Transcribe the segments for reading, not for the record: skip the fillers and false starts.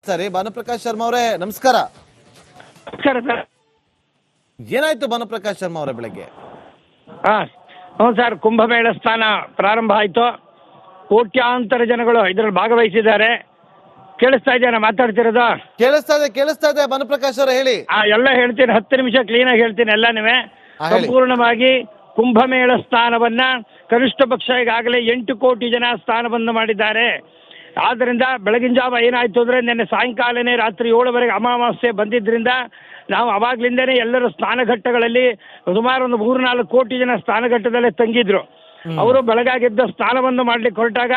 ಸರಿ, ಭಾನುಪ್ರಕಾಶ್ ಶರ್ಮಾ ಅವರೇ ನಮಸ್ಕಾರ. ನಮಸ್ಕಾರ ಸರ್. ಏನಾಯ್ತು ಭಾನುಪ್ರಕಾಶ್ ಶರ್ಮಾ ಅವರೇ ಬೆಳಗ್ಗೆ? ಹ್ಞೂ ಸರ್, ಕುಂಭಮೇಳ ಸ್ನಾನ ಪ್ರಾರಂಭ ಆಯಿತು. ಕೋಟ್ಯಾಂತರ ಜನಗಳು ಇದರಲ್ಲಿ ಭಾಗವಹಿಸಿದ್ದಾರೆ. ಕೇಳಿಸ್ತಾ ಇದೆಯಾ ನಾ ಮಾತಾಡ್ತಿರೋದು? ಕೇಳಿಸ್ತಾ ಇದೆ ಭಾನುಪ್ರಕಾಶ್ ಅವರೇ, ಹೇಳಿ. ಎಲ್ಲ ಹೇಳ್ತೀನಿ, 10 ನಿಮಿಷ ಕ್ಲೀನಾಗಿ ಹೇಳ್ತೀನಿ ಎಲ್ಲನೂ. ಹೇಳಿ. ಸಂಪೂರ್ಣವಾಗಿ ಕುಂಭಮೇಳ ಸ್ಥಾನವನ್ನ ಕನಿಷ್ಠ ಪಕ್ಷ ಈಗಾಗಲೇ 8 ಕೋಟಿ ಜನ ಸ್ಥಾನವನ್ನು ಮಾಡಿದ್ದಾರೆ. ಆದ್ದರಿಂದ ಬೆಳಗಿನ ಜಾವ ಏನಾಯ್ತು ಅಂದರೆ, ನಿನ್ನೆ ಸಾಯಂಕಾಲನೇ ರಾತ್ರಿ 7ವರೆಗೆ ಅಮಾವಾಸ್ಯೆ ಬಂದಿದ್ದರಿಂದ ನಾವು ಅವಾಗ್ಲಿಂದನೇ ಎಲ್ಲರೂ ಸ್ನಾನಘಟ್ಟಗಳಲ್ಲಿ ಸುಮಾರು ಒಂದು 3-4 ಕೋಟಿ ಜನ ಸ್ನಾನಘಟ್ಟದಲ್ಲೇ ತಂಗಿದ್ರು. ಅವರು ಬೆಳಗಾಗೆದ್ದ ಸ್ನಾನವನ್ನು ಮಾಡ್ಲಿಕ್ಕೆ ಹೊರಟಾಗ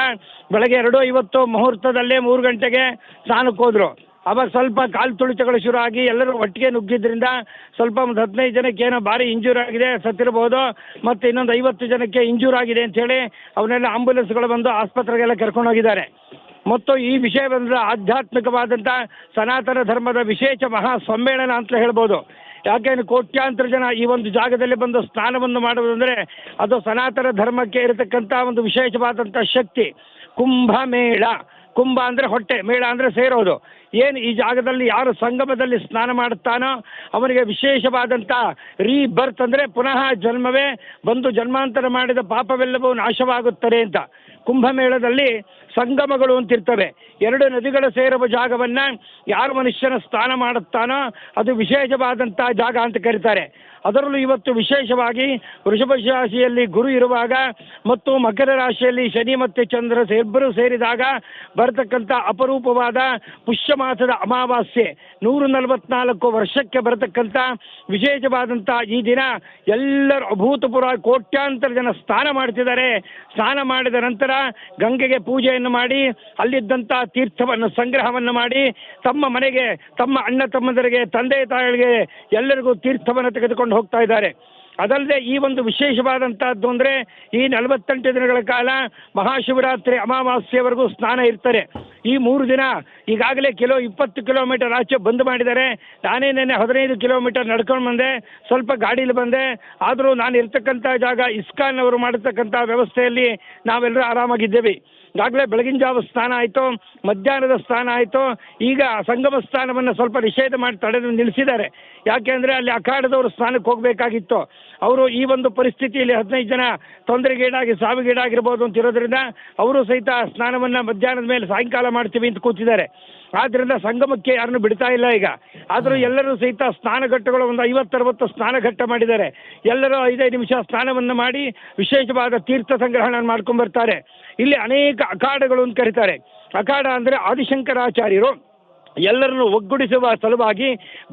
ಬೆಳಗ್ಗೆ 2:50 ಮುಹೂರ್ತದಲ್ಲೇ 3 ಗಂಟೆಗೆ ಸ್ನಾನಕ್ಕೆ ಹೋದ್ರು. ಅವಾಗ ಸ್ವಲ್ಪ ಕಾಲು ತುಳಿತಗಳು ಶುರು ಆಗಿ ಎಲ್ಲರೂ ಒಟ್ಟಿಗೆ ನುಗ್ಗಿದ್ರಿಂದ ಸ್ವಲ್ಪ ಒಂದು 15 ಜನಕ್ಕೆ ಏನೋ ಭಾರಿ ಇಂಜೂರ್ ಆಗಿದೆ, ಸತ್ತಿರ್ಬೋದು. ಮತ್ತು ಇನ್ನೊಂದು 50 ಜನಕ್ಕೆ ಇಂಜೂರ್ ಆಗಿದೆ ಅಂಥೇಳಿ ಅವನ್ನೆಲ್ಲ ಆಂಬುಲೆನ್ಸ್ಗಳು ಬಂದು ಆಸ್ಪತ್ರೆಗೆಲ್ಲ ಕರ್ಕೊಂಡೋಗಿದ್ದಾರೆ. ಮತ್ತು ಈ ವಿಷಯ ಬಂದರೆ ಆಧ್ಯಾತ್ಮಿಕವಾದಂಥ ಸನಾತನ ಧರ್ಮದ ವಿಶೇಷ ಮಹಾ ಸಮ್ಮೇಳನ ಅಂತ ಹೇಳ್ಬೋದು. ಯಾಕೆಂದರೆ ಕೋಟ್ಯಾಂತರ ಜನ ಈ ಒಂದು ಜಾಗದಲ್ಲಿ ಬಂದು ಸ್ನಾನವನ್ನು ಮಾಡುವುದಂದರೆ ಅದು ಸನಾತನ ಧರ್ಮಕ್ಕೆ ಇರತಕ್ಕಂಥ ಒಂದು ವಿಶೇಷವಾದಂಥ ಶಕ್ತಿ. ಕುಂಭಮೇಳ, ಕುಂಭ ಅಂದರೆ ಹೊಟ್ಟೆ, ಮೇಳ ಅಂದರೆ ಸೇರೋದು. ಏನು ಈ ಜಾಗದಲ್ಲಿ ಯಾರು ಸಂಗಮದಲ್ಲಿ ಸ್ನಾನ ಮಾಡುತ್ತಾನೋ ಅವನಿಗೆ ವಿಶೇಷವಾದಂಥ ರೀಬರ್ತ್ ಅಂದರೆ ಪುನಃ ಜನ್ಮವೇ ಬಂದು ಜನ್ಮಾಂತರ ಮಾಡಿದ ಪಾಪವೆಲ್ಲವೂ ನಾಶವಾಗುತ್ತದೆ ಅಂತ. ಕುಂಭಮೇಳದಲ್ಲಿ ಸಂಗಮಗಳು ಅಂತಿರ್ತವೆ. 2 ನದಿಗಳು ಸೇರುವ ಜಾಗವನ್ನು ಯಾರು ಮನುಷ್ಯನ ಸ್ನಾನ ಮಾಡುತ್ತಾನೋ ಅದು ವಿಶೇಷವಾದಂಥ ಜಾಗ ಅಂತ ಕರೀತಾರೆ. ಅದರಲ್ಲೂ ಇವತ್ತು ವಿಶೇಷವಾಗಿ ವೃಷಭ ರಾಶಿಯಲ್ಲಿ ಗುರು ಇರುವಾಗ ಮತ್ತು ಮಕರ ರಾಶಿಯಲ್ಲಿ ಶನಿ ಮತ್ತು ಚಂದ್ರ ಇಬ್ಬರು ಸೇರಿದಾಗ ಬರತಕ್ಕಂಥ ಅಪರೂಪವಾದ ಪುಷ್ಯ ಮಾಸದ ಅಮಾವಾಸ್ಯೆ 144 ವರ್ಷಕ್ಕೆ ಬರತಕ್ಕಂಥ ವಿಶೇಷವಾದಂಥ ಈ ದಿನ ಎಲ್ಲರೂ ಅಭೂತಪೂರ್ವ ಕೋಟ್ಯಾಂತರ ಜನ ಸ್ನಾನ ಮಾಡ್ತಿದ್ದಾರೆ. ಸ್ನಾನ ಮಾಡಿದ ನಂತರ ಗಂಗೆಗೆ ಪೂಜೆಯನ್ನು ಮಾಡಿ ಅಲ್ಲಿದ್ದಂಥ ತೀರ್ಥವನ್ನು ಸಂಗ್ರಹವನ್ನು ಮಾಡಿ ತಮ್ಮ ಮನೆಗೆ, ತಮ್ಮ ಅಣ್ಣ ತಮ್ಮಂದರಿಗೆ, ತಂದೆ ತಾಯಿಗಳಿಗೆ ಎಲ್ಲರಿಗೂ ತೀರ್ಥವನ್ನು ತೆಗೆದುಕೊಂಡು ಹೋಗ್ತಾ ಇದ್ದಾರೆ. ಅದಲ್ಲದೆ ಈ ಒಂದು ವಿಶೇಷವಾದಂಥದ್ದು ಅಂದರೆ ಈ 48 ದಿನಗಳ ಕಾಲ ಮಹಾಶಿವರಾತ್ರಿ ಅಮಾವಾಸ್ಯೆವರೆಗೂ ಸ್ನಾನ ಇರ್ತಾರೆ. ಈ 3 ದಿನ ಈಗಾಗಲೇ 20 ಕಿಲೋಮೀಟರ್ ಆಚೆ ಬಂದ್ ಮಾಡಿದ್ದಾರೆ. ನಾನೇ ನೆನ್ನೆ 15 ಕಿಲೋಮೀಟರ್ ನಡ್ಕೊಂಡು ಬಂದೆ, ಸ್ವಲ್ಪ ಗಾಡೀಲಿ ಬಂದೆ. ಆದರೂ ನಾನು ಇರ್ತಕ್ಕಂಥ ಜಾಗ ಇಸ್ಕಾನ್ ಅವರು ಮಾಡತಕ್ಕಂಥ ವ್ಯವಸ್ಥೆಯಲ್ಲಿ ನಾವೆಲ್ಲರೂ ಆರಾಮಾಗಿದ್ದೇವೆ. ಈಗಾಗಲೇ ಬೆಳಗಿನ ಜಾವ ಸ್ನಾನ ಆಯಿತು, ಮಧ್ಯಾಹ್ನದ ಸ್ನಾನ ಆಯಿತು. ಈಗ ಸಂಗಮ ಸ್ನಾನವನ್ನು ಸ್ವಲ್ಪ ನಿಷೇಧ ಮಾಡಿ ತಡೆದು ನಿಲ್ಲಿಸಿದ್ದಾರೆ. ಯಾಕೆಂದರೆ ಅಲ್ಲಿ ಅಖಾಡದವರು ಸ್ನಾನಕ್ಕೆ ಹೋಗಬೇಕಾಗಿತ್ತು. ಅವರು ಈ ಒಂದು ಪರಿಸ್ಥಿತಿಯಲ್ಲಿ 15 ಜನ ತೊಂದರೆಗೀಡಾಗಿ ಸಾವಿಗೀಡಾಗಿರ್ಬೋದು ಅಂತ ಇರೋದ್ರಿಂದ ಅವರು ಸಹಿತ ಸ್ನಾನವನ್ನು ಮಧ್ಯಾಹ್ನದ ಮೇಲೆ ಸಾಯಂಕಾಲ ಮಾಡ್ತೀವಿ ಅಂತ ಕೂತಿದ್ದಾರೆ. ಆದ್ದರಿಂದ ಸಂಗಮಕ್ಕೆ ಯಾರನ್ನು ಬಿಡ್ತಾ ಇಲ್ಲ ಈಗ. ಆದರೂ ಎಲ್ಲರೂ ಸಹಿತ ಸ್ನಾನಘಟ್ಟಗಳು ಒಂದು 50-60 ಸ್ನಾನಘಟ್ಟ ಮಾಡಿದ್ದಾರೆ. ಎಲ್ಲರೂ 5-5 ನಿಮಿಷ ಸ್ನಾನವನ್ನು ಮಾಡಿ ವಿಶೇಷವಾದ ತೀರ್ಥ ಸಂಗ್ರಹಣ ಮಾಡ್ಕೊಂಡ್ಬರ್ತಾರೆ. ಇಲ್ಲಿ ಅನೇಕ ಅಖಾಡಗಳು ಅಂತ ಕರೀತಾರೆ. ಅಖಾಡ ಅಂದರೆ ಆದಿಶಂಕರಾಚಾರ್ಯರು ಎಲ್ಲರನ್ನು ಒಗ್ಗೂಡಿಸುವ ಸಲುವಾಗಿ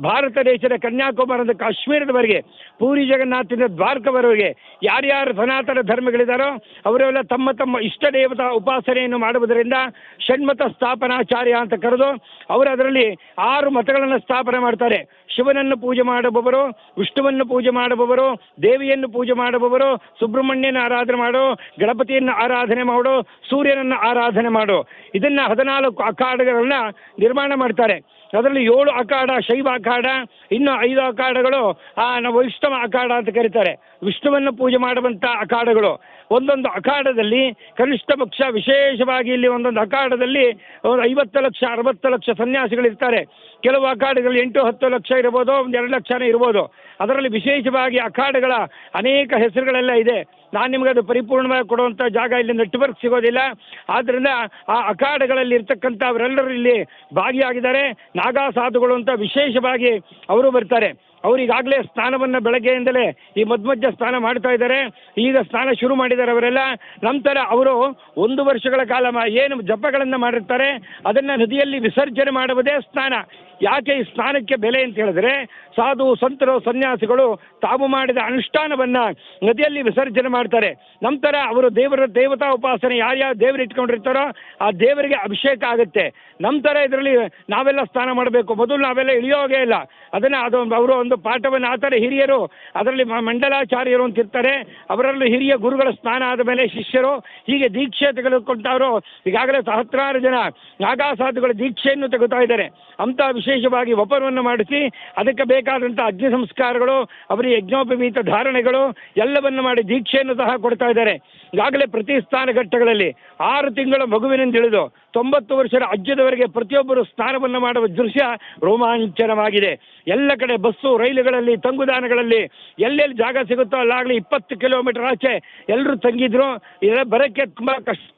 ಭಾರತ ದೇಶದ ಕನ್ಯಾಕುಮಾರಿಯಿಂದ ಕಾಶ್ಮೀರದವರೆಗೆ, ಪೂರಿ ಜಗನ್ನಾಥದಿಂದ ದ್ವಾರಕವರೆಗೆ ಯಾರ್ಯಾರು ಸನಾತನ ಧರ್ಮಗಳಿದ್ದಾರೋ ಅವರೆಲ್ಲ ತಮ್ಮ ತಮ್ಮ ಇಷ್ಟ ದೇವತಾ ಉಪಾಸನೆಯನ್ನು ಮಾಡುವುದರಿಂದ ಷಣ್ಮತ ಸ್ಥಾಪನಾಚಾರ್ಯ ಅಂತ ಕರೆದು ಅವರು ಅದರಲ್ಲಿ 6 ಮತಗಳನ್ನು ಸ್ಥಾಪನೆ ಮಾಡ್ತಾರೆ. ಶಿವನನ್ನು ಪೂಜೆ ಮಾಡುವವರು, ವಿಷ್ಣುವನ್ನು ಪೂಜೆ ಮಾಡುವವರು, ದೇವಿಯನ್ನು ಪೂಜೆ ಮಾಡುವವರು, ಸುಬ್ರಹ್ಮಣ್ಯನ ಆರಾಧನೆ ಮಾಡು, ಗಣಪತಿಯನ್ನು ಆರಾಧನೆ ಮಾಡು, ಸೂರ್ಯನನ್ನು ಆರಾಧನೆ ಮಾಡು. ಇದನ್ನು 14 ಅಖಾಡಗಳನ್ನ ನಿರ್ಮಾಣ ಮಾಡ್ತಾರೆ. ಅದರಲ್ಲಿ 7 ಅಖಾಡ ಶೈವ ಅಖಾಡ, ಇನ್ನು 5 ಅಖಾಡಗಳು ವೈಷ್ಣವ ಅಖಾಡ ಅಂತ ಕರೀತಾರೆ. ವಿಷ್ಣುವನ್ನು ಪೂಜೆ ಮಾಡುವಂಥ ಅಖಾಡಗಳು. ಒಂದೊಂದು ಅಖಾಡದಲ್ಲಿ ಕನಿಷ್ಠ ಪಕ್ಷ ವಿಶೇಷವಾಗಿ ಇಲ್ಲಿ ಒಂದೊಂದು ಅಖಾಡದಲ್ಲಿ 50 ಲಕ್ಷ 60 ಲಕ್ಷ ಸನ್ಯಾಸಿಗಳಿರ್ತಾರೆ. ಕೆಲವು ಅಖಾಡಗಳಲ್ಲಿ 8-10 ಲಕ್ಷ ಇರ್ಬೋದು, 2 ಲಕ್ಷನೇ ಇರ್ಬೋದು. ಅದರಲ್ಲಿ ವಿಶೇಷವಾಗಿ ಅಖಾಡಗಳ ಅನೇಕ ಹೆಸರುಗಳೆಲ್ಲ ಇದೆ. ನಾನು ನಿಮಗೆ ಅದು ಪರಿಪೂರ್ಣವಾಗಿ ಕೊಡುವಂಥ ಜಾಗ ಇಲ್ಲಿ ನೆಟ್ವರ್ಕ್ ಸಿಗೋದಿಲ್ಲ. ಆದ್ದರಿಂದ ಆ ಅಖಾಡಗಳಲ್ಲಿ ಇರ್ತಕ್ಕಂಥವರೆಲ್ಲರೂ ಇಲ್ಲಿ ಭಾಗಿಯಾಗಿದ್ದಾರೆ. ನಾಗಾ ಸಾಧುಗಳು ಅಂತ ವಿಶೇಷವಾಗಿ ಅವರು ಬರ್ತಾರೆ. ಅವರಿಗಾಗಲೇ ಸ್ನಾನವನ್ನು ಬೆಳಗ್ಗೆಯಿಂದಲೇ ಈ ಮಧ್ಯ ಸ್ನಾನ ಮಾಡ್ತಾ ಇದ್ದಾರೆ. ಈಗ ಸ್ನಾನ ಶುರು ಮಾಡಿದ್ದಾರೆ ಅವರೆಲ್ಲ. ನಂತರ ಅವರು 1 ವರ್ಷಗಳ ಕಾಲ ಏನು ಜಪಗಳನ್ನು ಮಾಡಿರ್ತಾರೆ ಅದನ್ನು ನದಿಯಲ್ಲಿ ವಿಸರ್ಜನೆ ಮಾಡುವುದೇ ಸ್ನಾನ. ಯಾಕೆ ಈ ಸ್ನಾನಕ್ಕೆ ಬೆಲೆ ಅಂತ ಹೇಳಿದ್ರೆ, ಸಾಧು ಸಂತರು ಸನ್ಯಾಸಿಗಳು ತಾವು ಮಾಡಿದ ಅನುಷ್ಠಾನವನ್ನು ನದಿಯಲ್ಲಿ ವಿಸರ್ಜನೆ ಮಾಡ್ತಾರೆ. ನಂತರ ಅವರು ದೇವತಾ ಉಪಾಸನೆ ಯಾರ್ಯಾರು ದೇವರು ಇಟ್ಕೊಂಡಿರ್ತಾರೋ ಆ ದೇವರಿಗೆ ಅಭಿಷೇಕ ಆಗುತ್ತೆ. ನಂತರ ಇದರಲ್ಲಿ ನಾವೆಲ್ಲ ಸ್ನಾನ ಮಾಡಬೇಕು. ಮೊದಲು ನಾವೆಲ್ಲ ಇಳಿಯೋಗೇ ಇಲ್ಲ. ಅವರು ಒಂದು ಪಾಠವನ್ನು ಆ ಥರ ಹಿರಿಯರು ಅದರಲ್ಲಿ ಮಂಡಲಾಚಾರ್ಯರು ಅಂತ ಇರ್ತಾರೆ, ಅವರಲ್ಲೂ ಹಿರಿಯ ಗುರುಗಳ ಸ್ನಾನ ಆದ ಮೇಲೆ ಶಿಷ್ಯರು ಹೀಗೆ ದೀಕ್ಷೆ ತೆಗೆದುಕೊಂಡವರು ಈಗಾಗಲೇ ಸಹಸ್ರಾರು ಜನ ನಾಗಾಸಾಧುಗಳ ದೀಕ್ಷೆಯನ್ನು ತೆಗೆದುತಾ ಇದ್ದಾರೆ. ಅಂತ ವಿಶೇಷವಾಗಿ ವಪನವನ್ನು ಮಾಡಿಸಿ ಅದಕ್ಕೆ ಬೇಕಾದಂಥ ಅಗ್ನಿ ಸಂಸ್ಕಾರಗಳು, ಅವರಿಗೆ ಯಜ್ಞೋಪವೀತ ಧಾರಣೆಗಳು ಎಲ್ಲವನ್ನು ಮಾಡಿ ದೀಕ್ಷೆಯನ್ನು ಸಹ ಕೊಡ್ತಾ ಇದ್ದಾರೆ. ಈಗಾಗಲೇ ಪ್ರತಿ ಸ್ನಾನ ಘಟ್ಟಗಳಲ್ಲಿ 6 ತಿಂಗಳ ಮಗುವಿನಿಂದ ಹಿಡಿದು 90 ವರ್ಷದ ಅಜ್ಜದವರೆಗೆ ಪ್ರತಿಯೊಬ್ಬರು ಸ್ನಾನವನ್ನು ಮಾಡುವ ದೃಶ್ಯ ರೋಮಾಂಚನವಾಗಿದೆ. ಎಲ್ಲ ಕಡೆ ಬಸ್ಸು, ರೈಲುಗಳಲ್ಲಿ, ತಂಗುದಾಣಗಳಲ್ಲಿ ಎಲ್ಲೆಲ್ಲಿ ಜಾಗ ಸಿಗುತ್ತೋ ಅಲ್ಲಾಗಲಿ 20 ಕಿಲೋಮೀಟರ್ ಆಚೆ ಎಲ್ಲರೂ ತಂಗಿದ್ರು. ಇದೆಲ್ಲ ಬರೋಕ್ಕೆ ತುಂಬ ಕಷ್ಟ.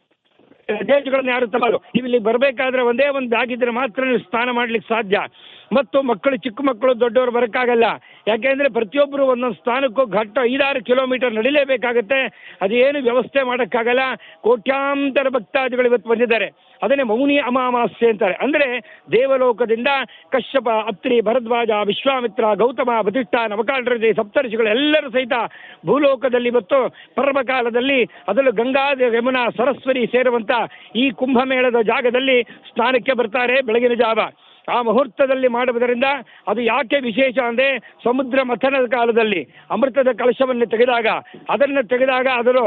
ದೇಶಗಳನ್ನ ಯಾರು ತಗೊಳ್ಳೋದು, ನೀವು ಇಲ್ಲಿ ಬರಬೇಕಾದ್ರೆ ಒಂದೇ ಒಂದು ಬ್ಯಾಗ್ ಇದ್ರೆ ಮಾತ್ರ ನೀವು ಸ್ನಾನ ಮಾಡ್ಲಿಕ್ಕೆ ಸಾಧ್ಯ. ಮತ್ತು ಮಕ್ಕಳು, ಚಿಕ್ಕ ಮಕ್ಕಳು, ದೊಡ್ಡವರು ಬರೋಕ್ಕಾಗಲ್ಲ. ಯಾಕೆಂದರೆ ಪ್ರತಿಯೊಬ್ಬರು ಒಂದೊಂದು ಸ್ಥಾನಕ್ಕೂ ಘಟ್ಟ 5-6 ಕಿಲೋಮೀಟರ್ ನಡಿಲೇಬೇಕಾಗತ್ತೆ. ಅದೇನು ವ್ಯವಸ್ಥೆ ಮಾಡೋಕ್ಕಾಗಲ್ಲ. ಕೋಟ್ಯಾಂತರ ಭಕ್ತಾದಿಗಳು ಇವತ್ತು ಬಂದಿದ್ದಾರೆ. ಅದನ್ನೇ ಮೌನಿ ಅಮಾವಾಸ್ಯೆ ಅಂತಾರೆ. ಅಂದರೆ ದೇವಲೋಕದಿಂದ ಕಶ್ಯಪ, ಅತ್ರಿ, ಭರದ್ವಾಜ, ವಿಶ್ವಾಮಿತ್ರ, ಗೌತಮ, ವಸಿಷ್ಠ, ನವಕಾಂಡ್ರದಿ, ಸಪ್ತರ್ಷಿಗಳು ಎಲ್ಲರೂ ಸಹಿತ ಭೂಲೋಕದಲ್ಲಿ ಇವತ್ತು ಪರ್ವಕಾಲದಲ್ಲಿ ಅದರಲ್ಲೂ ಗಂಗಾ, ಯಮುನಾ, ಸರಸ್ವತಿ ಸೇರುವಂಥ ಈ ಕುಂಭಮೇಳದ ಜಾಗದಲ್ಲಿ ಸ್ನಾನಕ್ಕೆ ಬರ್ತಾರೆ ಬೆಳಗಿನ ಜಾವ. ಆ ಮುಹೂರ್ತದಲ್ಲಿ ಮಾಡುವುದರಿಂದ ಅದು ಯಾಕೆ ವಿಶೇಷ ಅಂದರೆ, ಸಮುದ್ರ ಮಥನದ ಕಾಲದಲ್ಲಿ ಅಮೃತದ ಕಲಶವನ್ನು ತೆಗೆದಾಗ ಅದರ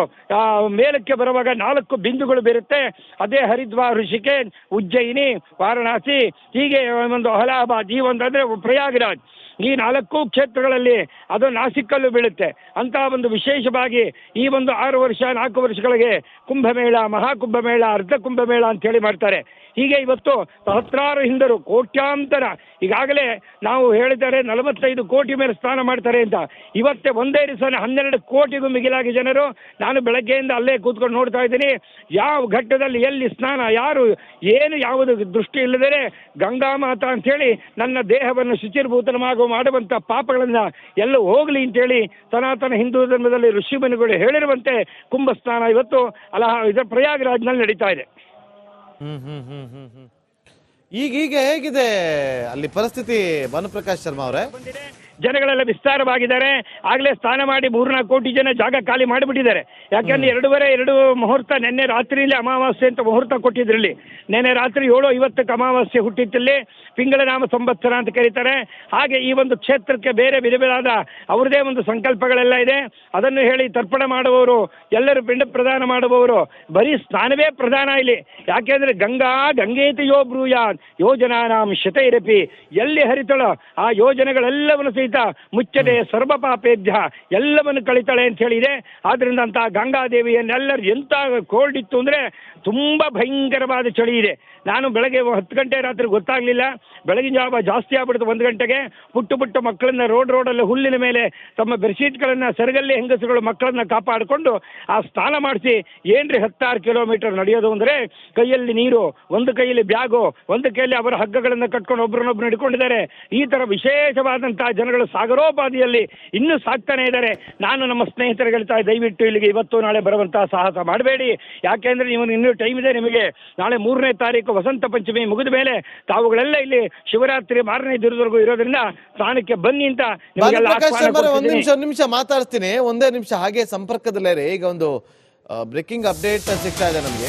ಮೇಲಕ್ಕೆ ಬರುವಾಗ 4 ಬಿಂದುಗಳು ಬರುತ್ತೆ. ಅದೇ ಹರಿದ್ವಾರ್, ಋಷಿಕೇಶ್, ಉಜ್ಜಯಿನಿ, ವಾರಣಾಸಿ, ಹೀಗೆ ಒಂದು ಅಲಹಾಬಾದ್, ಈ ಒಂದು ಅಂದರೆ ಪ್ರಯಾಗರಾಜ್, ಈ 4 ಕ್ಷೇತ್ರಗಳಲ್ಲಿ ಅದು ನಾಸಿಕಲ್ಲೂ ಬೀಳುತ್ತೆ. ಅಂತ ಒಂದು ವಿಶೇಷವಾಗಿ ಈ ಒಂದು 4 ವರ್ಷಗಳಿಗೆ ಕುಂಭಮೇಳ, ಮಹಾಕುಂಭಮೇಳ, ಅರ್ಧ ಕುಂಭಮೇಳ ಅಂತೇಳಿ ಮಾಡ್ತಾರೆ. ಹೀಗೆ ಇವತ್ತು ಸಹಸ್ರಾರು ಹಿಂದರು, ಕೋಟ್ಯಾಂತರ, ಈಗಾಗಲೇ ನಾವು ಹೇಳಿದ್ದಾರೆ 45 ಕೋಟಿ ಮೇಲೆ ಸ್ನಾನ ಮಾಡ್ತಾರೆ ಅಂತ. ಇವತ್ತೇ ಒಂದೇ ದಿವಸ 12 ಕೋಟಿಗೂ ಮಿಗಿಲಾಗಿ ಜನರು, ನಾನು ಬೆಳಗ್ಗೆಯಿಂದ ಅಲ್ಲೇ ಕೂತ್ಕೊಂಡು ನೋಡ್ತಾ ಇದ್ದೀನಿ. ಯಾವ ಘಟ್ಟದಲ್ಲಿ ಎಲ್ಲಿ ಸ್ನಾನ, ಯಾರು ಏನು ಯಾವುದು ದೃಷ್ಟಿ ಇಲ್ಲದೇ ಗಂಗಾ ಮಾತಾ ಅಂಥೇಳಿ ನನ್ನ ದೇಹವನ್ನು ಮಾಡುವಂಥ ಪಾಪಗಳನ್ನು ಎಲ್ಲ ಹೋಗಲಿ ಅಂತೇಳಿ ಸನಾತನ ಹಿಂದೂ ಧರ್ಮದಲ್ಲಿ ಋಷಿಮುನಿಗಳು ಹೇಳಿರುವಂತೆ ಕುಂಭ ಸ್ನಾನ ಇವತ್ತು ಪ್ರಯಾಗರಾಜ್ನಲ್ಲಿ ನಡೀತಾ ಇದೆ. ಈಗ ಹೇಗಿದೆ ಅಲ್ಲಿ ಪರಿಸ್ಥಿತಿ ಭಾನುಪ್ರಕಾಶ್ ಶರ್ಮಾ ಅವರೇ? ಜನಗಳೆಲ್ಲ ವಿಸ್ತಾರವಾಗಿದ್ದಾರೆ. ಆಗಲೇ ಸ್ನಾನ ಮಾಡಿ 3-4 ಕೋಟಿ ಜನ ಜಾಗ ಖಾಲಿ ಮಾಡಿಬಿಟ್ಟಿದ್ದಾರೆ. ಯಾಕೆಂದ್ರೆ 2 ಮುಹೂರ್ತ, ನಿನ್ನೆ ರಾತ್ರಿಯಲ್ಲಿ ಅಮಾವಾಸ್ಯೆ ಅಂತ ಮುಹೂರ್ತ ಕೊಟ್ಟಿದ್ರಲ್ಲಿ. ನಿನ್ನೆ ರಾತ್ರಿ 7:50ಕ್ಕೆ ಅಮಾವಾಸ್ಯೆ ಹುಟ್ಟಿತ್ತಲ್ಲಿ, ಪಿಂಗಳ ನಾಮ ಸಂವತ್ಸರ ಅಂತ ಕರೀತಾರೆ. ಹಾಗೆ ಈ ಒಂದು ಕ್ಷೇತ್ರಕ್ಕೆ ಬೇರೆ ವಿಧವಾದ ಅವ್ರದೇ ಒಂದು ಸಂಕಲ್ಪಗಳೆಲ್ಲ ಇದೆ. ಅದನ್ನು ಹೇಳಿ ತರ್ಪಣ ಮಾಡುವವರು, ಎಲ್ಲರೂ ಪಿಂಡ ಪ್ರದಾನ ಮಾಡುವವರು, ಬರೀ ಸ್ನಾನವೇ ಪ್ರಧಾನ ಇಲ್ಲಿ. ಯಾಕೆಂದ್ರೆ ಗಂಗೇತಿ ಯೋ ಬ್ರೂಯಾತ್ ಯೋಜನಾನಾಂ ಶತೈರಪಿ, ಎಲ್ಲಿ ಹರಿತಳೋ ಆ ಯೋಜನೆಗಳೆಲ್ಲವನ್ನು ಸಹಿತ ಮುಚ್ಚದೆ ಸರ್ವ ಪಾಪೇಭ್ಯ ಎಲ್ಲವನ್ನು ಕಳಿತಾಳೆ ಅಂತ ಹೇಳಿದೆ. ಆದ್ರಿಂದ ಅಂತ ಗಂಗಾದೇವಿಯನ್ನೆಲ್ಲರೂ ಎಂತ ಕೋಲ್ಡ್ ಇತ್ತು ಅಂದ್ರೆ ತುಂಬಾ ಭಯಂಕರವಾದ ಚಳಿ ಇದೆ. ನಾನು ಬೆಳಗ್ಗೆ 10 ಗಂಟೆ ರಾತ್ರಿ ಗೊತ್ತಾಗ್ಲಿಲ್ಲ, ಬೆಳಗಿನ ಜಾವ ಜಾಸ್ತಿ ಆಗ್ಬಿಡ್ತು. 1 ಗಂಟೆಗೆ ಪುಟ್ಟ ಮಕ್ಕಳನ್ನ ರೋಡಲ್ಲಿ ಹುಲ್ಲಿನ ಮೇಲೆ ತಮ್ಮ ಬೆಡ್ಶೀಟ್ಗಳನ್ನ ಸೆರಗಲ್ಲಿ ಹೆಂಗಸುಗಳು ಮಕ್ಕಳನ್ನ ಕಾಪಾಡಿಕೊಂಡು ಆ ಸ್ನಾನ ಮಾಡಿಸಿ ಏನ್ರಿ 16 ಕಿಲೋಮೀಟರ್ ನಡೆಯೋದು ಅಂದ್ರೆ, ಕೈಯಲ್ಲಿ ನೀರು, ಒಂದು ಕೈಯಲ್ಲಿ ಬ್ಯಾಗು, ಒಂದು ಕೈಯಲ್ಲಿ ಅವರ ಹಗ್ಗಗಳನ್ನು ಕಟ್ಕೊಂಡು ಒಬ್ರನ್ನೊಬ್ರು ಹಿಡ್ಕೊಂಡಿದ್ದಾರೆ. ಈ ತರ ವಿಶೇಷವಾದಂತಹ ಜನಗಳು ಸಾಗರೋಪಾದಿಯಲ್ಲಿ ಇನ್ನೂ ಸಾಕ್ತಾನೆ ಇದ್ದಾರೆ. ನಾನು ನಮ್ಮ ಸ್ನೇಹಿತರಿಗೆ ಹೇಳ್ತಾ, ದಯವಿಟ್ಟು ಇಲ್ಲಿಗೆ ಇವತ್ತು ನಾಳೆ ಬರುವಂತಹ ಸಾಹಸ ಮಾಡಬೇಡಿ. ಯಾಕೆಂದ್ರೆ ನೀವು ಇನ್ನೂ ಟೈಮ್ ಇದೆ ನಿಮಗೆ. ನಾಳೆ 3ನೇ ತಾರೀಕು ವಸಂತ ಪಂಚಮಿ ಮುಗಿದ ಮೇಲೆ ತಾವುಗಳೆಲ್ಲ ಇಲ್ಲಿ ಶಿವರಾತ್ರಿ 4ನೇ ದಿನದವರೆಗೂ ಇರೋದ್ರಿಂದ ಸ್ನಾನಕ್ಕೆ ಬನ್ನಿ ಅಂತ ಒಂದ್ ನಿಮಿಷ ಮಾತಾಡ್ತೀನಿ. ಒಂದೇ ನಿಮಿಷ ಹಾಗೆ ಸಂಪರ್ಕದಲ್ಲೇ. ಈಗ ಒಂದು ಬ್ರೇಕಿಂಗ್ ಅಪ್ಡೇಟ್ ಸಿಗ್ತಾ ಇದೆ ನಮಗೆ.